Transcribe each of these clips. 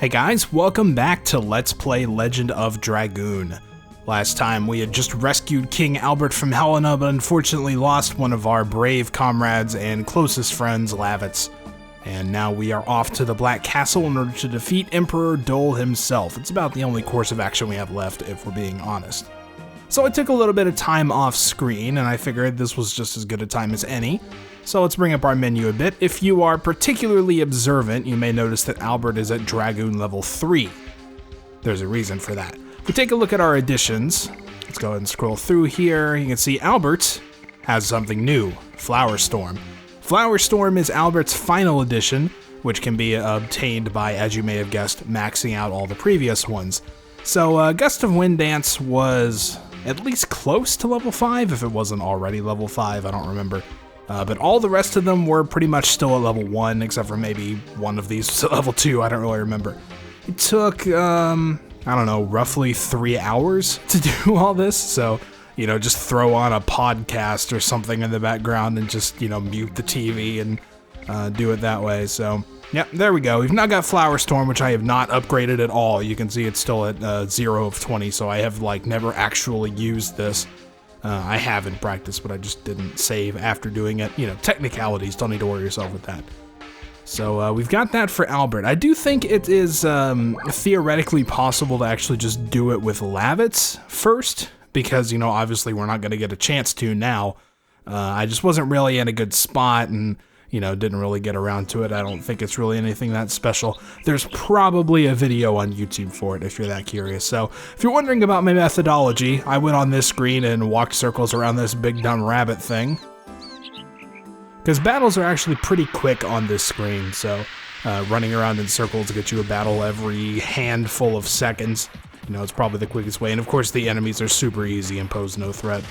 Hey guys, welcome back to Let's Play Legend of Dragoon. Last time we had just rescued King Albert from Helena, but unfortunately lost one of our brave comrades and closest friends, Lavitz. And now we are off to the Black Castle in order to defeat Emperor Dole himself. It's about the only course of action we have left, if we're being honest. So I took a little bit of time off screen, and I figured this was just as good a time as any. So let's bring up our menu a bit. If you are particularly observant, you may notice that Albert is at Dragoon level 3. There's a reason for that. If we take a look at our additions, let's go ahead and scroll through here. You can see Albert has something new, Flower Storm. Flower Storm is Albert's final addition, which can be obtained by, as you may have guessed, maxing out all the previous ones. So Gust of Wind Dance was at least close to level 5, if it wasn't already level 5, I don't remember. But all the rest of them were pretty much still at level 1, except for maybe one of these was at level 2, I don't really remember. It took, I don't know, roughly 3 hours to do all this, so, you know, just throw on a podcast or something in the background and just, you know, mute the TV and do it that way, so... Yep, there we go. We've now got Flower Storm, which I have not upgraded at all. You can see it's still at 0 of 20, so I have, like, never actually used this. I have in practice, but I just didn't save after doing it. You know, technicalities, don't need to worry yourself with that. So we've got that for Albert. I do think it is theoretically possible to actually just do it with Lavitz first, because, you know, obviously we're not going to get a chance to now. I just wasn't really in a good spot, and, you know, didn't really get around to it. I don't think it's really anything that special. There's probably a video on YouTube for it if you're that curious. So if you're wondering about my methodology, I went on this screen and walked circles around this big dumb rabbit thing. Because battles are actually pretty quick on this screen, so running around in circles to get you a battle every handful of seconds, you know, it's probably the quickest way. And of course the enemies are super easy and pose no threat.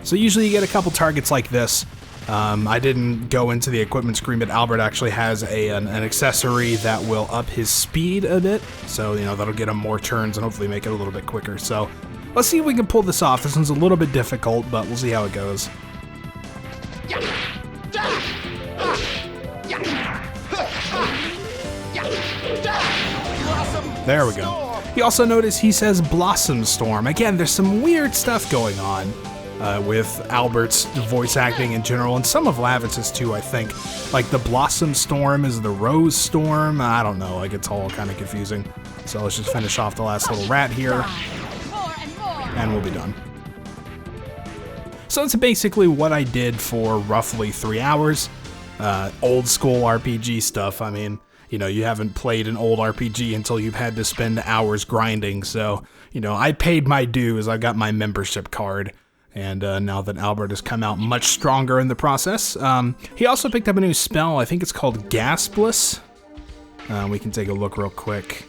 So usually you get a couple targets like this. I didn't go into the equipment screen, but Albert actually has an accessory that will up his speed a bit. So, you know, that'll get him more turns and hopefully make it a little bit quicker. So let's see if we can pull this off. This one's a little bit difficult, but we'll see how it goes. There we go. You also notice he says Blossom Storm. Again, there's some weird stuff going on. With Albert's voice acting in general, and some of Lavitz's too, I think. Like, the Blossom Storm is the Rose Storm, I don't know, like, it's all kind of confusing. So let's just finish off the last little rat here, and we'll be done. So that's basically what I did for roughly 3 hours. Old school RPG stuff, I mean, you know, you haven't played an old RPG until you've had to spend hours grinding, so, you know, I paid my dues, I got my membership card. And now that Albert has come out much stronger in the process. He also picked up a new spell, I think it's called Gaspless. We can take a look real quick.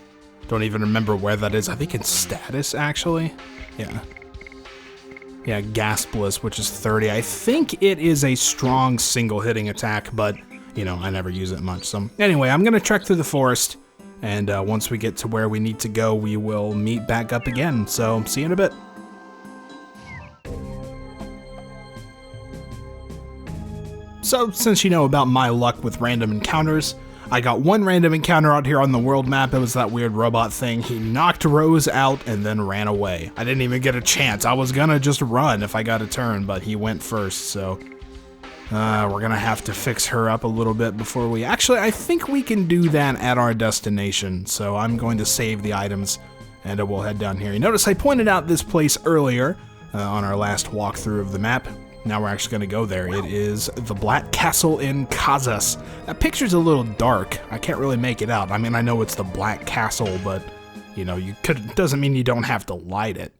Don't even remember where that is. I think it's status, actually. Yeah, Gaspless, which is 30. I think it is a strong single-hitting attack, but, you know, I never use it much. So anyway, I'm going to trek through the forest, and once we get to where we need to go, we will meet back up again. So see you in a bit. So, since you know about my luck with random encounters, I got one random encounter out here on the world map. It was that weird robot thing. He knocked Rose out and then ran away. I didn't even get a chance. I was gonna just run if I got a turn, but he went first, so... we're gonna have to fix her up a little bit before we... Actually, I think we can do that at our destination, so I'm going to save the items, and we'll head down here. You notice I pointed out this place earlier on our last walkthrough of the map. Now we're actually going to go there. It is the Black Castle in Kazas. That picture's a little dark. I can't really make it out. I mean, I know it's the Black Castle, but, you know, doesn't mean you don't have to light it.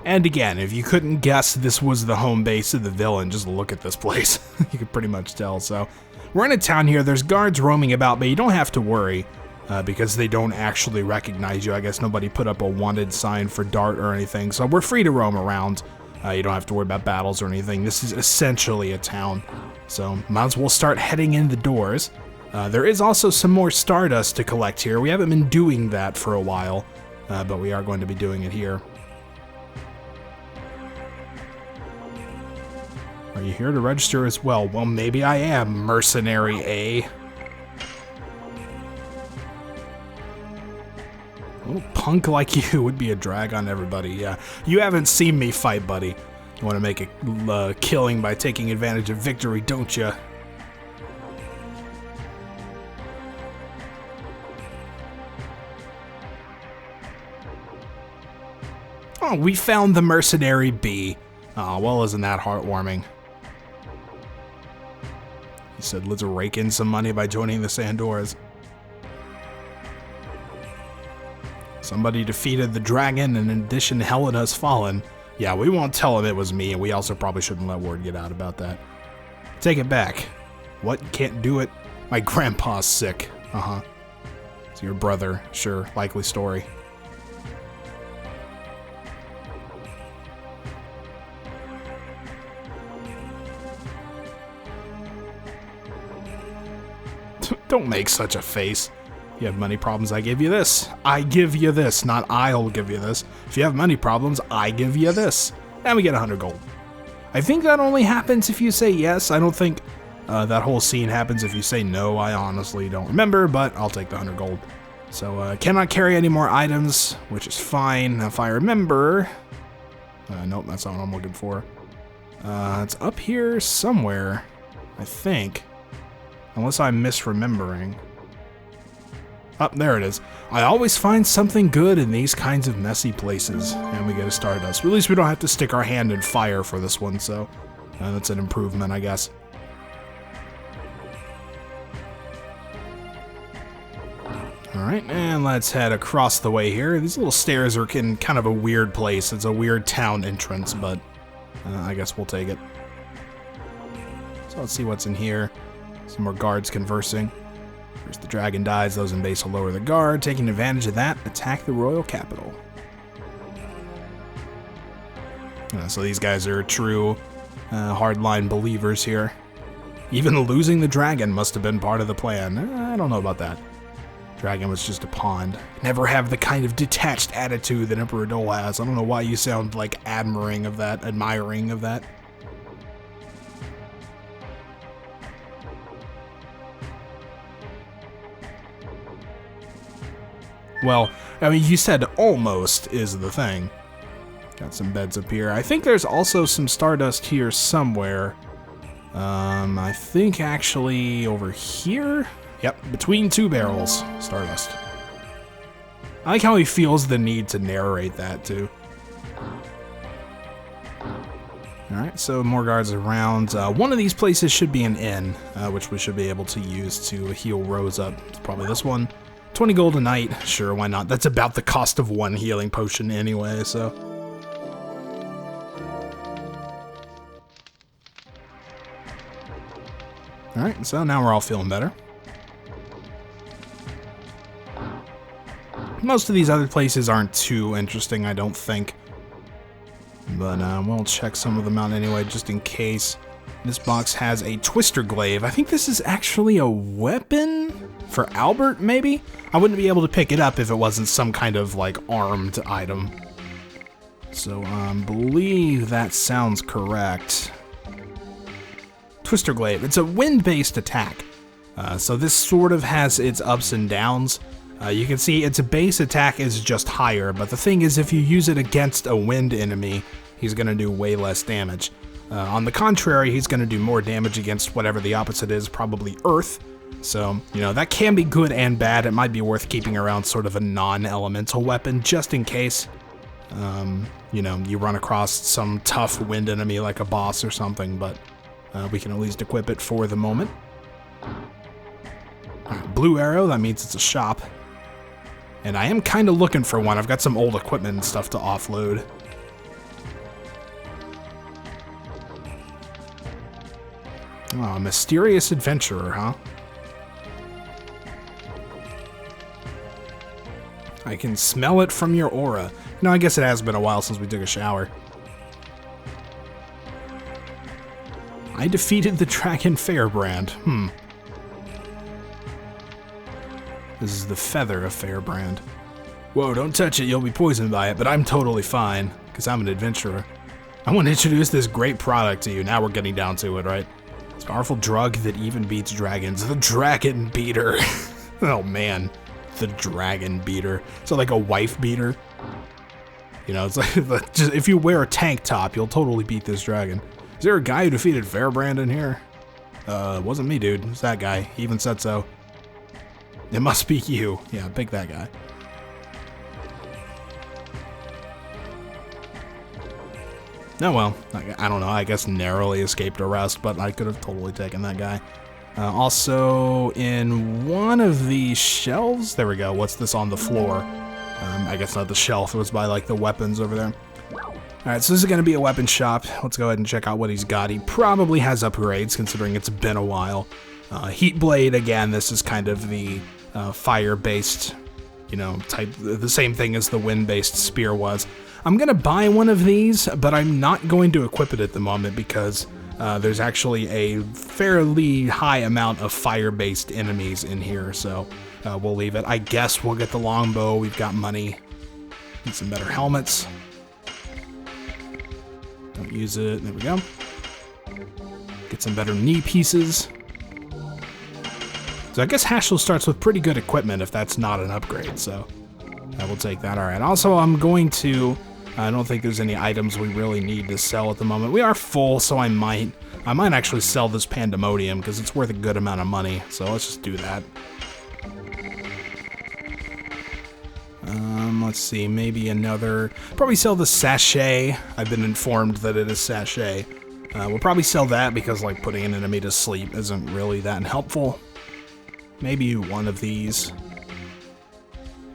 And again, if you couldn't guess this was the home base of the villain, just look at this place. You can pretty much tell. So, we're in a town here. There's guards roaming about, but you don't have to worry. Because they don't actually recognize you. I guess nobody put up a wanted sign for Dart or anything, so we're free to roam around. You don't have to worry about battles or anything. This is essentially a town, so might as well start heading in the doors. There is also some more Stardust to collect here. We haven't been doing that for a while, but we are going to be doing it here. Are you here to register as well? Well, maybe I am, Mercenary A. A little punk like you would be a drag on everybody, yeah. You haven't seen me fight, buddy. You want to make a killing by taking advantage of victory, don't you? Oh, we found the Mercenary B. Oh, well, isn't that heartwarming? He said, let's rake in some money by joining the Sandoras. Somebody defeated the dragon, and in addition, Helena has fallen. Yeah, we won't tell him it was me, and we also probably shouldn't let word get out about that. Take it back. What? Can't do it? My grandpa's sick. Uh-huh. It's your brother. Sure, likely story. Don't make such a face. You have money problems, I give you this. I give you this, not I'll give you this. If you have money problems, I give you this. And we get 100 gold. I think that only happens if you say yes. I don't think that whole scene happens if you say no. I honestly don't remember, but I'll take the 100 gold. So, cannot carry any more items, which is fine. If I remember... nope, that's not what I'm looking for. It's up here somewhere, I think. Unless I'm misremembering. Oh, there it is. I always find something good in these kinds of messy places. And we get a Stardust. At least we don't have to stick our hand in fire for this one, so that's an improvement, I guess. Alright, and let's head across the way here. These little stairs are in kind of a weird place. It's a weird town entrance, but I guess we'll take it. So let's see what's in here. Some more guards conversing. First the dragon dies, those in base will lower the guard. Taking advantage of that, attack the royal capital. So these guys are true hardline believers here. Even losing the dragon must have been part of the plan. I don't know about that. Dragon was just a pawn. Never have the kind of detached attitude that Emperor Dole has. I don't know why you sound like admiring of that. Well, I mean, you said almost is the thing. Got some beds up here. I think there's also some Stardust here somewhere. I think actually over here? Yep, between two barrels, Stardust. I like how he feels the need to narrate that, too. Alright, so more guards around. One of these places should be an inn, which we should be able to use to heal Rose up. It's probably this one. 20 gold a night, sure, why not? That's about the cost of one healing potion anyway, so. Alright, so now we're all feeling better. Most of these other places aren't too interesting, I don't think. But we'll check some of them out anyway, just in case. This box has a Twister Glaive. I think this is actually a weapon for Albert, maybe? I wouldn't be able to pick it up if it wasn't some kind of, like, armed item. So, believe that sounds correct. Twister Glaive. It's a wind-based attack. So this sort of has its ups and downs. You can see its base attack is just higher, but the thing is if you use it against a wind enemy, he's going to do way less damage. On the contrary, he's going to do more damage against whatever the opposite is, probably Earth. So, you know, that can be good and bad. It might be worth keeping around sort of a non-elemental weapon, just in case, you know, you run across some tough wind enemy like a boss or something, but we can at least equip it for the moment. Blue arrow, that means it's a shop. And I am kind of looking for one. I've got some old equipment and stuff to offload. Oh, mysterious adventurer, huh? I can smell it from your aura. No, I guess it has been a while since we took a shower. I defeated the Dragon Fairbrand. This is the feather of Fairbrand. Whoa, don't touch it, you'll be poisoned by it, but I'm totally fine, because I'm an adventurer. I want to introduce this great product to you. Now we're getting down to it, right? It's a powerful drug that even beats dragons. The Dragon Beater. Oh man, the Dragon Beater. So like a wife beater. You know, it's like just, if you wear a tank top, you'll totally beat this dragon. Is there a guy who defeated Fairbrand in here? Wasn't me, dude. It's that guy. He even said so. It must be you. Yeah, pick that guy. Oh well, I don't know, I guess narrowly escaped arrest, but I could have totally taken that guy. Also, in one of these shelves, there we go, what's this on the floor? I guess not the shelf, it was by like the weapons over there. Alright, so this is going to be a weapon shop. Let's go ahead and check out what he's got. He probably has upgrades, considering it's been a while. Heat Blade, again, this is kind of the fire-based, you know, type, the same thing as the wind-based spear was. I'm going to buy one of these, but I'm not going to equip it at the moment because there's actually a fairly high amount of fire-based enemies in here, so we'll leave it. I guess we'll get the longbow. We've got money. Need some better helmets. Don't use it. There we go. Get some better knee pieces. So I guess Hashel starts with pretty good equipment if that's not an upgrade, so I will take that. All right. Also, I'm going to... I don't think there's any items we really need to sell at the moment. We are full, so I might actually sell this Pandemonium because it's worth a good amount of money. So let's just do that. Let's see, maybe another. Probably sell the sachet. I've been informed that it is sachet. We'll probably sell that because like putting an enemy to sleep isn't really that helpful. Maybe one of these.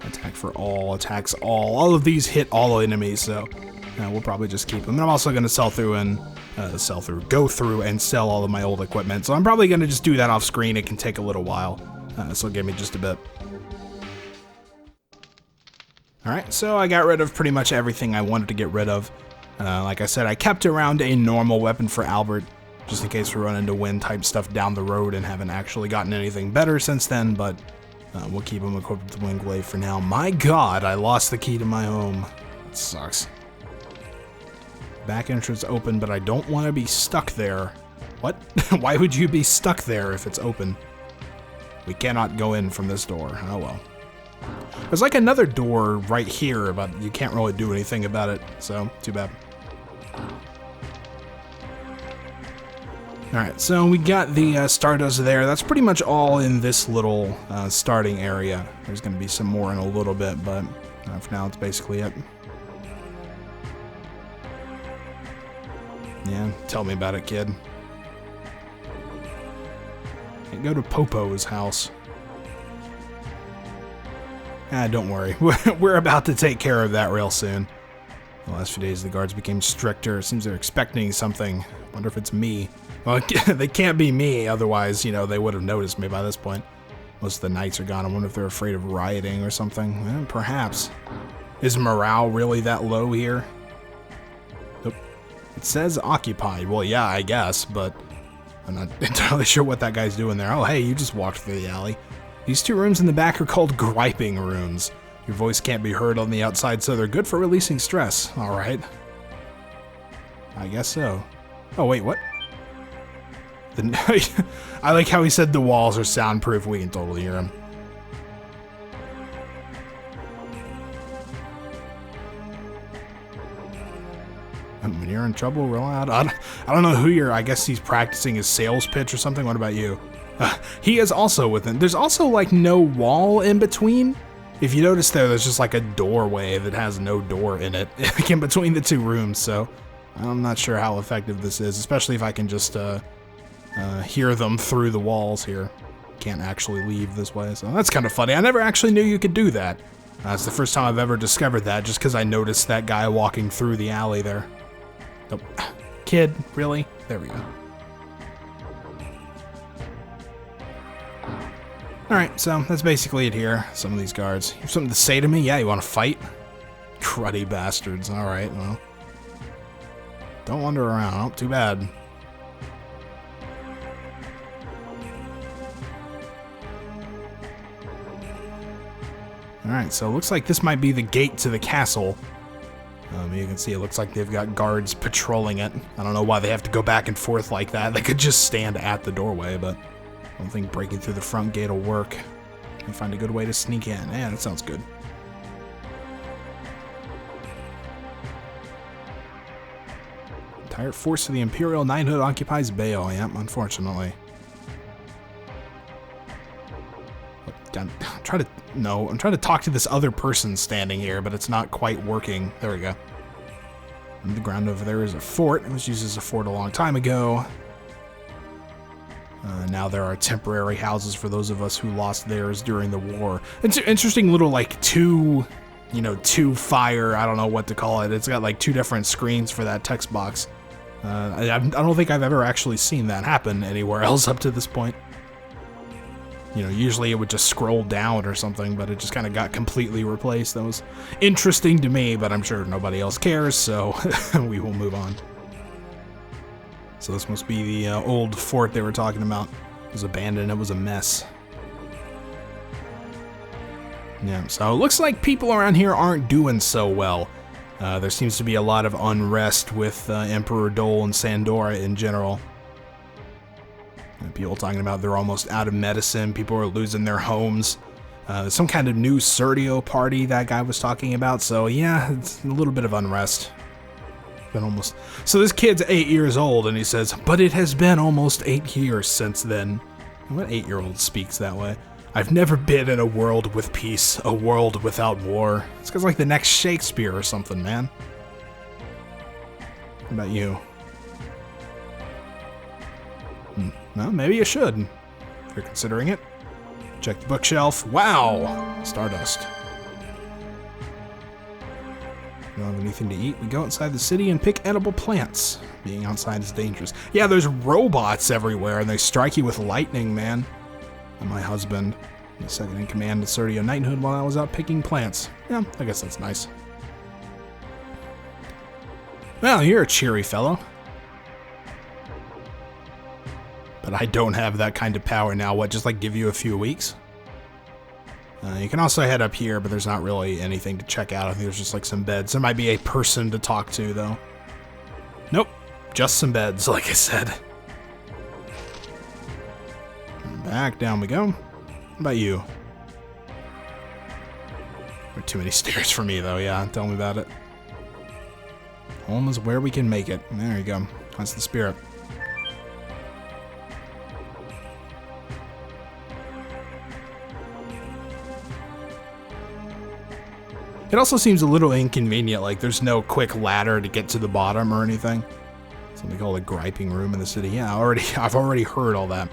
Attack for all, attacks all. All of these hit all enemies, so we'll probably just keep them. And I'm also going to go through and sell all of my old equipment. So I'm probably going to just do that off screen. It can take a little while, so give me just a bit. Alright, so I got rid of pretty much everything I wanted to get rid of. Like I said, I kept around a normal weapon for Albert, just in case we run into wind type stuff down the road and haven't actually gotten anything better since then, but we'll keep him equipped with the Wind Glaive for now. My god, I lost the key to my home. It sucks. Back entrance open, but I don't want to be stuck there. What? Why would you be stuck there if it's open? We cannot go in from this door. Oh well. There's like another door right here, but you can't really do anything about it, so too bad. Alright, so we got the Stardust there. That's pretty much all in this little starting area. There's going to be some more in a little bit, but for now it's basically it. Yeah, tell me about it, kid. Can't go to Popo's house. Ah, don't worry. We're about to take care of that real soon. The last few days the guards became stricter. It seems they're expecting something. Wonder if it's me. Well, they can't be me, otherwise, you know, they would have noticed me by this point. Most of the knights are gone. I wonder if they're afraid of rioting or something. Well, perhaps. Is morale really that low here? Nope. It says occupied. Well, yeah, I guess, but I'm not entirely sure what that guy's doing there. Oh, hey, you just walked through the alley. These two rooms in the back are called griping rooms. Your voice can't be heard on the outside, so they're good for releasing stress. All right. I guess so. Oh, wait, what? I like how he said the walls are soundproof. We can totally hear him. When you're in trouble, real loud. I don't know who you're. I guess he's practicing his sales pitch or something. What about you? He is also within. There's also like no wall in between. If you notice there's just like a doorway that has no door in it in between the two rooms. So I'm not sure how effective this is, especially if I can just hear them through the walls here. Can't actually leave this way, so that's kind of funny. I never actually knew you could do that. It's the first time I've ever discovered that, just because I noticed that guy walking through the alley there. Oh, kid, really? There we go. Alright, so that's basically it here. Some of these guards. You have something to say to me? Yeah, you want to fight? Cruddy bastards. Alright, well. Don't wander around. Oh, too bad. Alright, so it looks like this might be the gate to the castle. You can see it looks like they've got guards patrolling it. I don't know why they have to go back and forth like that. They could just stand at the doorway, but I don't think breaking through the front gate will work. You find a good way to sneak in. Yeah, that sounds good. Entire force of the Imperial Knighthood occupies Baal. Yep, unfortunately. I'm trying to talk to this other person standing here, but it's not quite working. There we go. On the ground over there is a fort. It was used as a fort a long time ago. Now there are temporary houses for those of us who lost theirs during the war. It's an interesting little, like, two fire, I don't know what to call it. It's got, like, two different screens for that text box. I don't think I've ever actually seen that happen anywhere else up to this point. You know, usually it would just scroll down or something, but it just kind of got completely replaced. That was interesting to me, but I'm sure nobody else cares, so we will move on. So this must be the old fort they were talking about. It was abandoned, it was a mess. Yeah, so it looks like people around here aren't doing so well. There seems to be a lot of unrest with Emperor Dole and Sandora in general. People talking about they're almost out of medicine, people are losing their homes. Some kind of new Serdio party that guy was talking about, so yeah, it's a little bit of unrest. Been almost. So this kid's 8 years old, and he says, "But it has been almost 8 years since then." What 8-year-old speaks that way? "I've never been in a world with peace, a world without war." It's because like the next Shakespeare or something, man. What about you? Well, maybe you should, if you're considering it. Check the bookshelf. Wow! Stardust. We don't have anything to eat. We go outside the city and pick edible plants. Being outside is dangerous. Yeah, there's robots everywhere, and they strike you with lightning, man. And my husband, the second in command at Serdio Knighthood while I was out picking plants. Yeah, I guess that's nice. Well, you're a cheery fellow. But I don't have that kind of power now. What, just like give you a few weeks? You can also head up here, but there's not really anything to check out. I think there's just like some beds. There might be a person to talk to, though. Nope, just some beds, like I said. Back down we go. What about you? There are too many stairs for me, though. Yeah, tell me about it. Home is where we can make it. There you go. That's the spirit. It also seems a little inconvenient, like there's no quick ladder to get to the bottom or anything. Something called a griping room in the city. Yeah, I've already heard all that.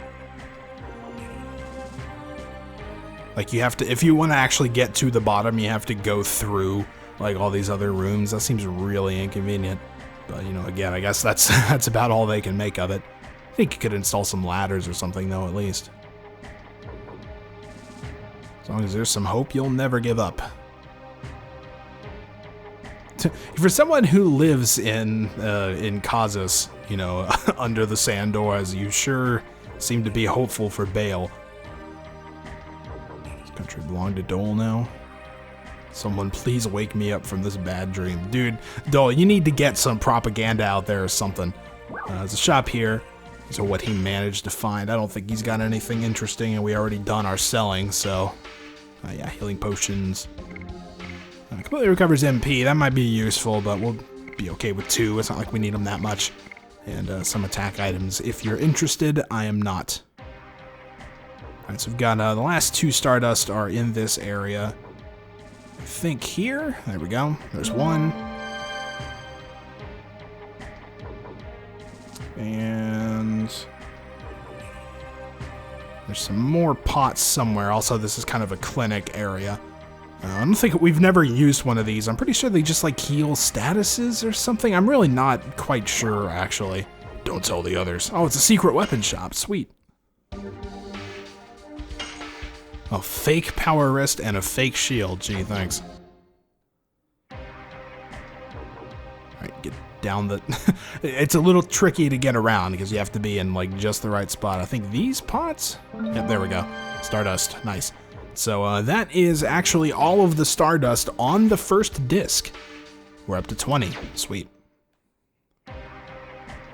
Like you have to, if you want to actually get to the bottom, you have to go through like all these other rooms. That seems really inconvenient. But you know, again, I guess that's about all they can make of it. I think you could install some ladders or something though, at least. As long as there's some hope, you'll never give up. For someone who lives in Kazus, you know, under the Sandoras, you sure seem to be hopeful for Baal. This country belong to Dole now. Someone please wake me up from this bad dream. Dude, Dole, you need to get some propaganda out there or something. There's a shop here. So what he managed to find. I don't think he's got anything interesting, and we already done our selling, so... yeah, healing potions. Completely recovers MP. That might be useful, but we'll be okay with 2. It's not like we need them that much. And some attack items. If you're interested, I am not. Alright, so we've got the last 2 Stardust are in this area. I think here. There we go. There's one. And there's some more pots somewhere. Also, this is kind of a clinic area. I don't think we've never used one of these. I'm pretty sure they just like heal statuses or something. I'm really not quite sure, actually. Don't tell the others. Oh, it's a secret weapon shop. Sweet. A fake power wrist and a fake shield. Gee, thanks. Alright, get down the... It's a little tricky to get around because you have to be in like just the right spot. I think these pots? Yep, there we go. Stardust. Nice. So that is actually all of the Stardust on the first disc. We're up to 20. Sweet.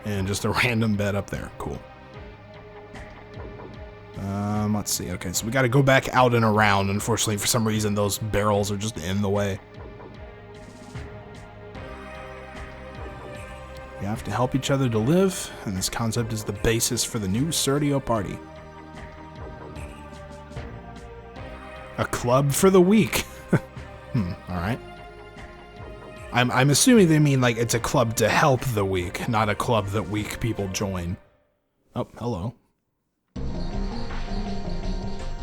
And just a random bed up there. Cool. Let's see. Okay, so we got to go back out and around. Unfortunately, for some reason, those barrels are just in the way. We have to help each other to live, and this concept is the basis for the new Serdio party. A club for the weak. Alright. I'm assuming they mean like it's a club to help the weak, not a club that weak people join. Oh, hello.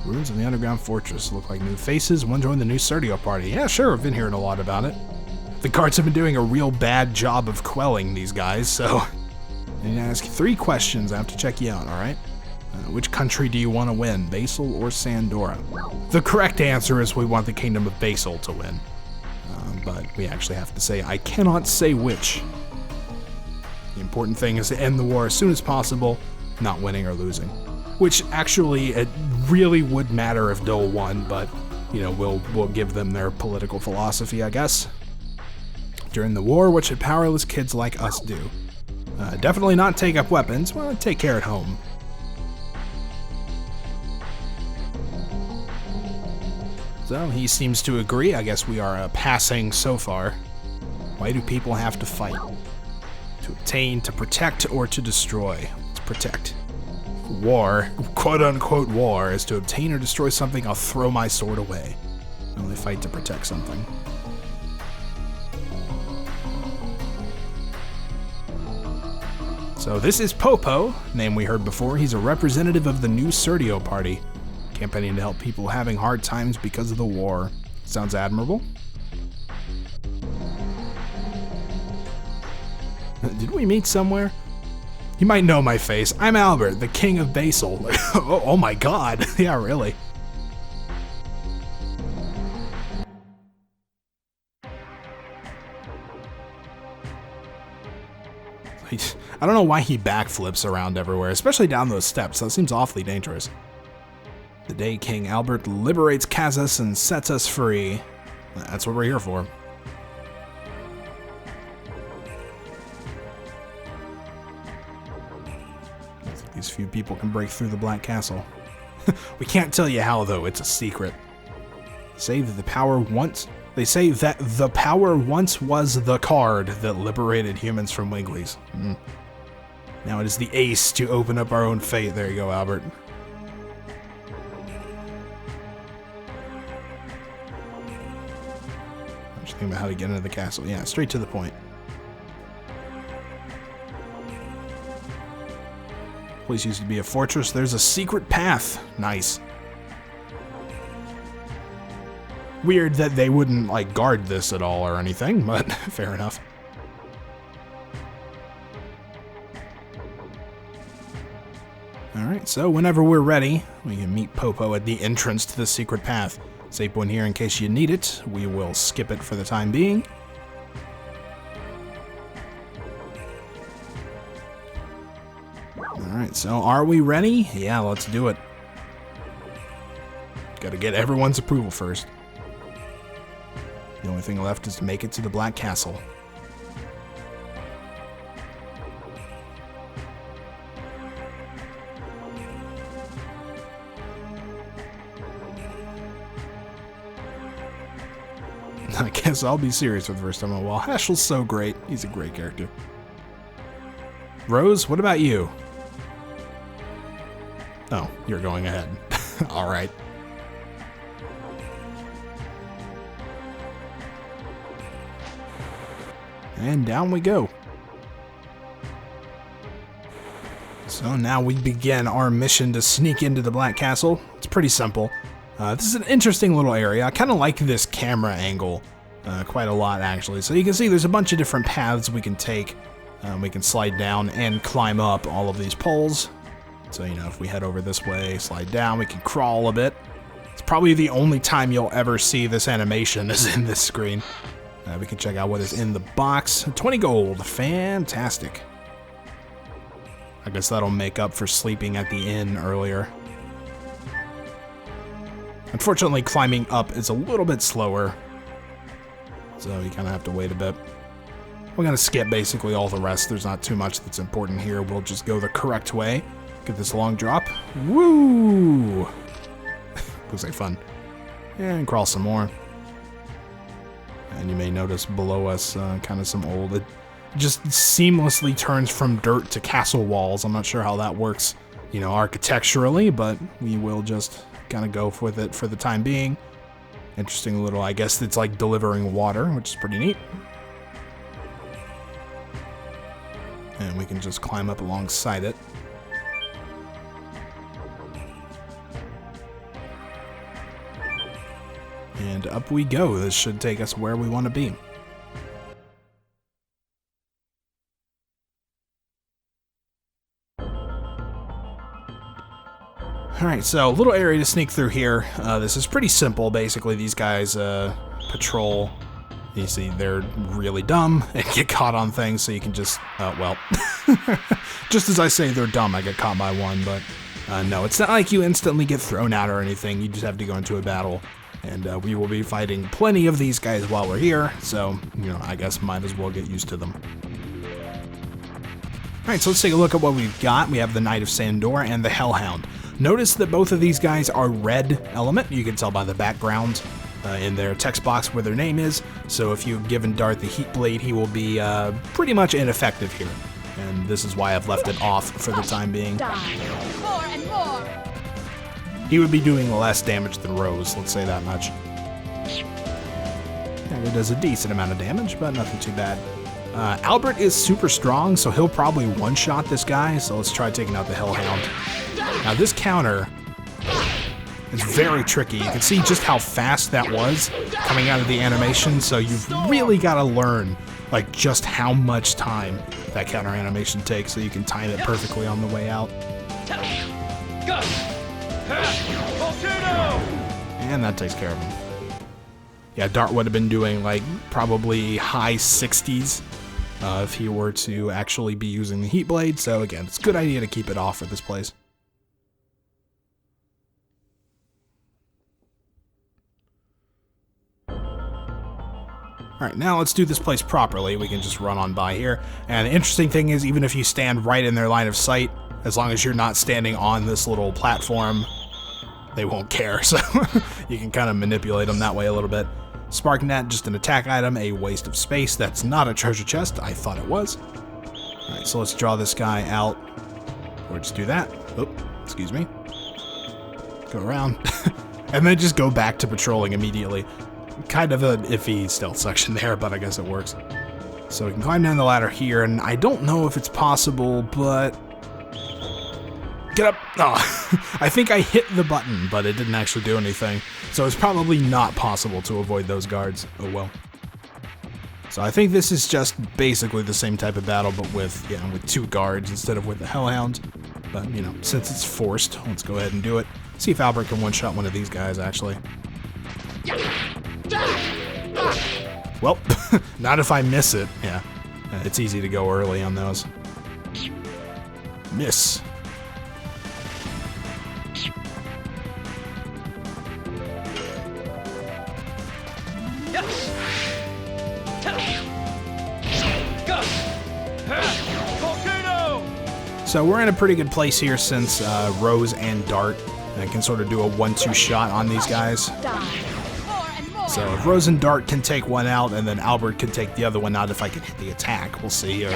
Ruins of the underground fortress look like new faces. One joined the new Serdio party. Yeah, sure, I've been hearing a lot about it. The guards have been doing a real bad job of quelling these guys, so I need to ask you 3 questions. I have to check you out, alright? Which country do you want to win, Basel or Sandora? The correct answer is we want the Kingdom of Basel to win. But we actually have to say, I cannot say which. The important thing is to end the war as soon as possible, not winning or losing. Which actually, it really would matter if Dole won, but, you know, we'll give them their political philosophy, I guess. During the war, what should powerless kids like us do? Definitely not take up weapons. Well, take care at home. So, he seems to agree. I guess we are passing so far. Why do people have to fight? To obtain, to protect, or to destroy? Let's protect. War, quote-unquote war, is to obtain or destroy something. I'll throw my sword away. I only fight to protect something. So this is Popo, name we heard before. He's a representative of the new Serdio party, campaigning to help people having hard times because of the war. Sounds admirable. Did we meet somewhere? You might know my face. I'm Albert, the king of Basel. Oh my god. Yeah, really. I don't know why he backflips around everywhere, especially down those steps. That seems awfully dangerous. The day King Albert liberates Kazas and sets us free. That's what we're here for. These few people can break through the Black Castle. We can't tell you how, though. It's a secret. They say that the power once was the card that liberated humans from Wigglies. Now it is the ace to open up our own fate. There you go, Albert. I'm just thinking about how to get into the castle. Yeah, straight to the point. Place used to be a fortress. There's a secret path. Nice. Weird that they wouldn't, like, guard this at all or anything, but fair enough. Alright, so whenever we're ready, we can meet Popo at the entrance to the secret path. Save one here in case you need it. We will skip it for the time being. Alright, so are we ready? Yeah, let's do it. Gotta get everyone's approval first. The only thing left is to make it to the Black Castle. I guess I'll be serious for the first time in a while. Heschel's so great. He's a great character. Rose, what about you? Oh, you're going ahead. Alright. And down we go. So now we begin our mission to sneak into the Black Castle. It's pretty simple. This is an interesting little area. I kind of like this camera angle quite a lot, actually. So you can see there's a bunch of different paths we can take. We can slide down and climb up all of these poles. So, you know, if we head over this way, slide down, we can crawl a bit. It's probably the only time you'll ever see this animation is in this screen. We can check out what is in the box. 20 gold. Fantastic. I guess that'll make up for sleeping at the inn earlier. Unfortunately, climbing up is a little bit slower, so you kind of have to wait a bit. We're gonna skip basically all the rest. There's not too much that's important here. We'll just go the correct way. Get this long drop. Woo! Looks like fun. And crawl some more. And you may notice below us kind of some old... It just seamlessly turns from dirt to castle walls. I'm not sure how that works, you know, architecturally, but we will just kind of go with it for the time being. Interesting little, I guess it's like delivering water, which is pretty neat. And we can just climb up alongside it. And up we go. This should take us where we want to be. Alright, so a little area to sneak through here. This is pretty simple. Basically, these guys patrol. You see, they're really dumb and get caught on things, so you can just, well, just as I say they're dumb, I get caught by one, but no, it's not like you instantly get thrown out or anything. You just have to go into a battle, and we will be fighting plenty of these guys while we're here, so, you know, I guess might as well get used to them. Alright, so let's take a look at what we've got. We have the Knight of Sandor and the Hellhound. Notice that both of these guys are red element. You can tell by the background in their text box where their name is. So if you've given Dart the Heat Blade, he will be pretty much ineffective here. And this is why I've left it off for the time being. More and more. He would be doing less damage than Rose, let's say that much. And it does a decent amount of damage, but nothing too bad. Albert is super strong, so he'll probably one-shot this guy, so let's try taking out the Hellhound. Now this counter is very tricky. You can see just how fast that was coming out of the animation, so you've really got to learn like just how much time that counter animation takes so you can time it perfectly on the way out. And that takes care of him. Yeah, Dart would have been doing like probably high 60s if he were to actually be using the Heat Blade, so again, it's a good idea to keep it off for this place. Alright, now let's do this place properly. We can just run on by here. And the interesting thing is, even if you stand right in their line of sight, as long as you're not standing on this little platform, they won't care. So you can kind of manipulate them that way a little bit. Spark Net, just an attack item, a waste of space. That's not a treasure chest. I thought it was. Alright, so let's draw this guy out. Or just do that. Oh, excuse me. Go around. And then just go back to patrolling immediately. Kind of an iffy stealth section there, but I guess it works. So we can climb down the ladder here, and I don't know if it's possible, but... Get up! Oh, I think I hit the button, but it didn't actually do anything. So it's probably not possible to avoid those guards. Oh well. So I think this is just basically the same type of battle, but with, you know, with two guards instead of with the Hellhound. But, you know, since it's forced, let's go ahead and do it. See if Albert can one-shot one of these guys, actually. Well, not if I miss it. Yeah, it's easy to go early on those. Miss. So we're in a pretty good place here since Rose and Dart can sort of do a 1-2 shot on these guys. So if Rose and Dart can take one out, and then Albert can take the other one out if I can hit the attack, we'll see.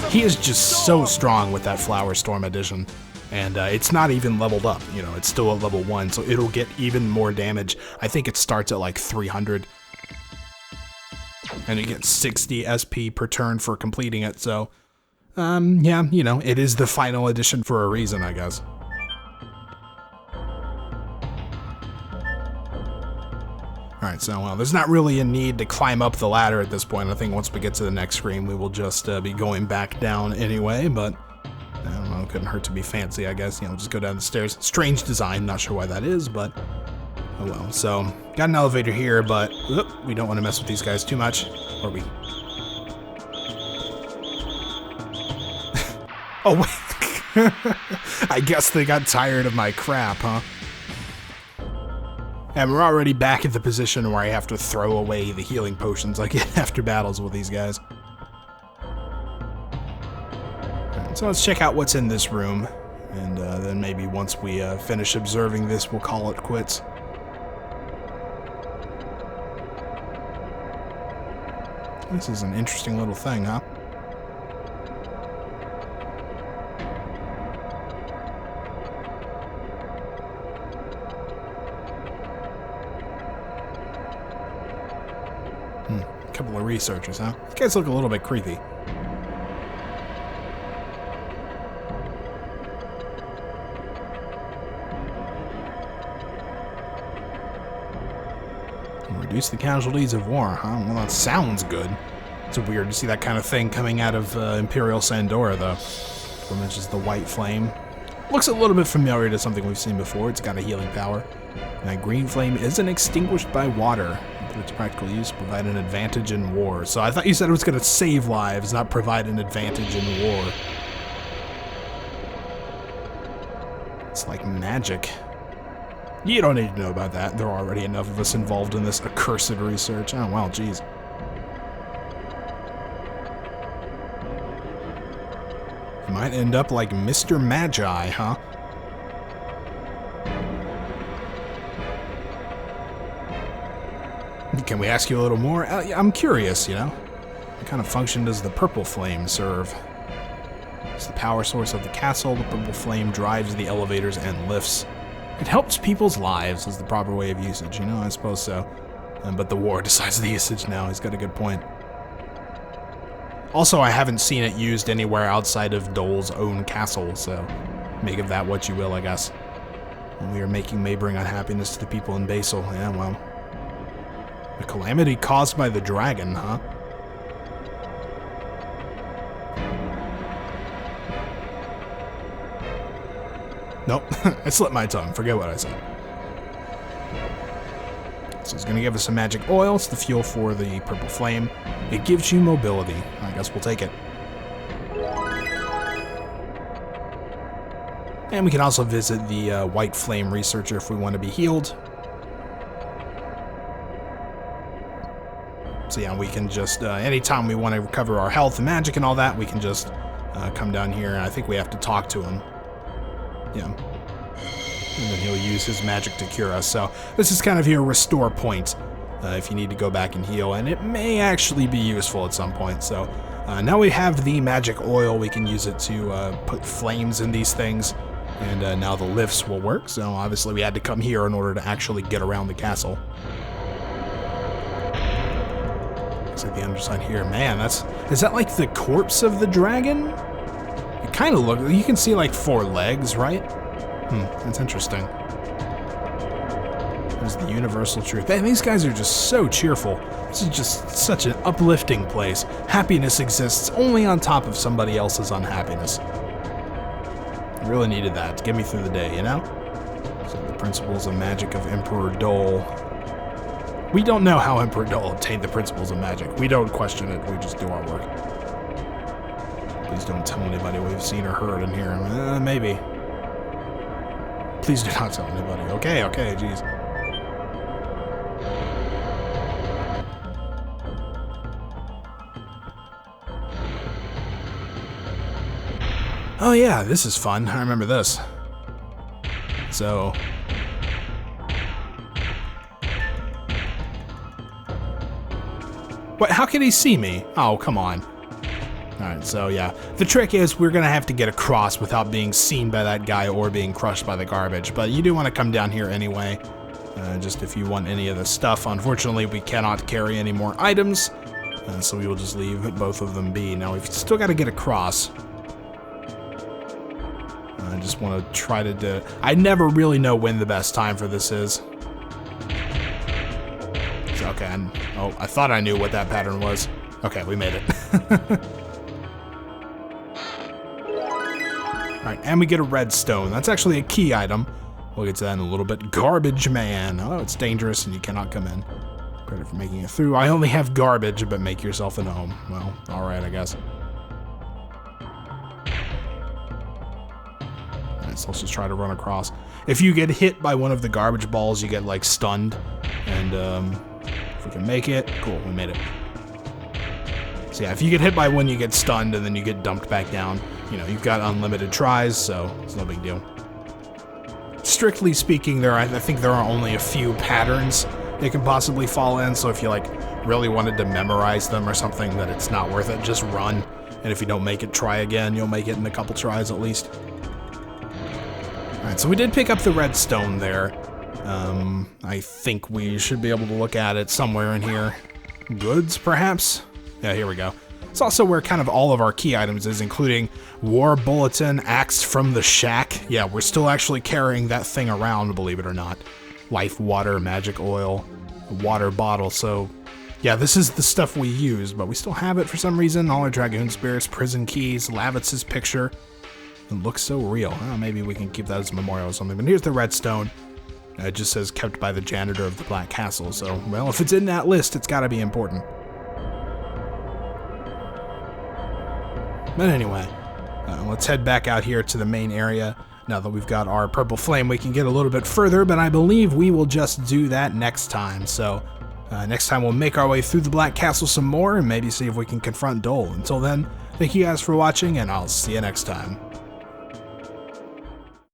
He is just so strong with that Flower Storm edition, and it's not even leveled up, you know, it's still at level 1, so it'll get even more damage. I think it starts at like 300, and you get 60 SP per turn for completing it, so... yeah, you know, it is the final edition for a reason, I guess. Alright, so, well, there's not really a need to climb up the ladder at this point. I think once we get to the next screen, we will just be going back down anyway, but... I don't know, it couldn't hurt to be fancy, I guess. You know, just go down the stairs. Strange design, not sure why that is, but... Oh well, so, got an elevator here, but... we don't want to mess with these guys too much. Or we... Oh, wait. I guess they got tired of my crap, huh? And we're already back at the position where I have to throw away the healing potions I get after battles with these guys. Alright, so let's check out what's in this room. And then maybe once we finish observing this, we'll call it quits. This is an interesting little thing, huh? A couple of researchers, huh? These guys look a little bit creepy. Reduce the casualties of war, huh? Well, that sounds good. It's weird to see that kind of thing coming out of Imperial Sandora, though. It mentions the white flame. Looks a little bit familiar to something we've seen before. It's got a healing power. And that green flame isn't extinguished by water. For its practical use, provide an advantage in war. So I thought you said it was going to save lives, not provide an advantage in war. It's like magic. You don't need to know about that. There are already enough of us involved in this accursed research. Oh, well, geez. You might end up like Mr. Magi, huh? Can we ask you a little more? I'm curious, you know? What kind of function does the purple flame serve? It's the power source of the castle. The purple flame drives the elevators and lifts. It helps people's lives is the proper way of usage, you know? I suppose so. But the war decides the usage now. He's got a good point. Also, I haven't seen it used anywhere outside of Dole's own castle, so make of that what you will, I guess. And we are making may bring unhappiness to the people in Basel. Yeah, well. A calamity caused by the dragon, huh? Nope, I slipped my tongue. Forget what I said. So it's going to give us some magic oil. It's the fuel for the purple flame. It gives you mobility. I guess we'll take it. And we can also visit the white flame researcher if we want to be healed. So yeah, we can just, anytime we want to recover our health and magic and all that, we can just come down here, and I think we have to talk to him. Yeah. And then he'll use his magic to cure us. So this is kind of your restore point if you need to go back and heal, and it may actually be useful at some point. So now we have the magic oil. We can use it to put flames in these things, and now the lifts will work. So obviously we had to come here in order to actually get around the castle. Looks like the underside here. Man, is that like the corpse of the dragon? It kind of looks, you can see like 4 legs, right? That's interesting. There's the universal truth. Man, these guys are just so cheerful. This is just such an uplifting place. Happiness exists only on top of somebody else's unhappiness. I really needed that to get me through the day, you know? So the principles of magic of Emperor Dole. We don't know how Emperor Dole obtained the principles of magic. We don't question it, we just do our work. Please don't tell anybody we've seen or heard in here. Maybe. Please do not tell anybody. Okay, jeez. Oh yeah, this is fun. I remember this. So... What? How can he see me? Oh, come on. Alright, so yeah. The trick is we're going to have to get across without being seen by that guy or being crushed by the garbage. But you do want to come down here anyway. Just if you want any of the stuff. Unfortunately, we cannot carry any more items. So we will just leave both of them be. Now, we've still got to get across. I just want to try to do... I never really know when the best time for this is. So, okay, oh, I thought I knew what that pattern was. Okay, we made it. Alright, and we get a redstone. That's actually a key item. We'll get to that in a little bit. Garbage man. Oh, it's dangerous and you cannot come in. Credit for making it through. I only have garbage, but make yourself at home. Well, alright, I guess. So let's just try to run across. If you get hit by one of the garbage balls, you get like stunned. And if we can make it, cool, we made it. So yeah, if you get hit by one, you get stunned and then you get dumped back down. You know, you've got unlimited tries, so it's no big deal. Strictly speaking, I think there are only a few patterns it can possibly fall in, so if you like really wanted to memorize them or something, that it's not worth it, just run. And if you don't make it, try again. You'll make it in a couple tries at least. Alright, so we did pick up the redstone there. I think we should be able to look at it somewhere in here. Goods, perhaps? Yeah, here we go. It's also where kind of all of our key items is, including War Bulletin, Axe from the Shack. Yeah, we're still actually carrying that thing around, believe it or not. Life Water, Magic Oil, Water Bottle, so... yeah, this is the stuff we use, but we still have it for some reason. All our Dragoon Spirits, Prison Keys, Lavitz's picture. It looks so real. Oh, maybe we can keep that as a memorial or something. But here's the redstone. It just says kept by the janitor of the Black Castle, so, well, if it's in that list, it's gotta be important. But anyway, let's head back out here to the main area. Now that we've got our purple flame, we can get a little bit further, but I believe we will just do that next time. So, next time we'll make our way through the Black Castle some more and maybe see if we can confront Dole. Until then, thank you guys for watching, and I'll see you next time.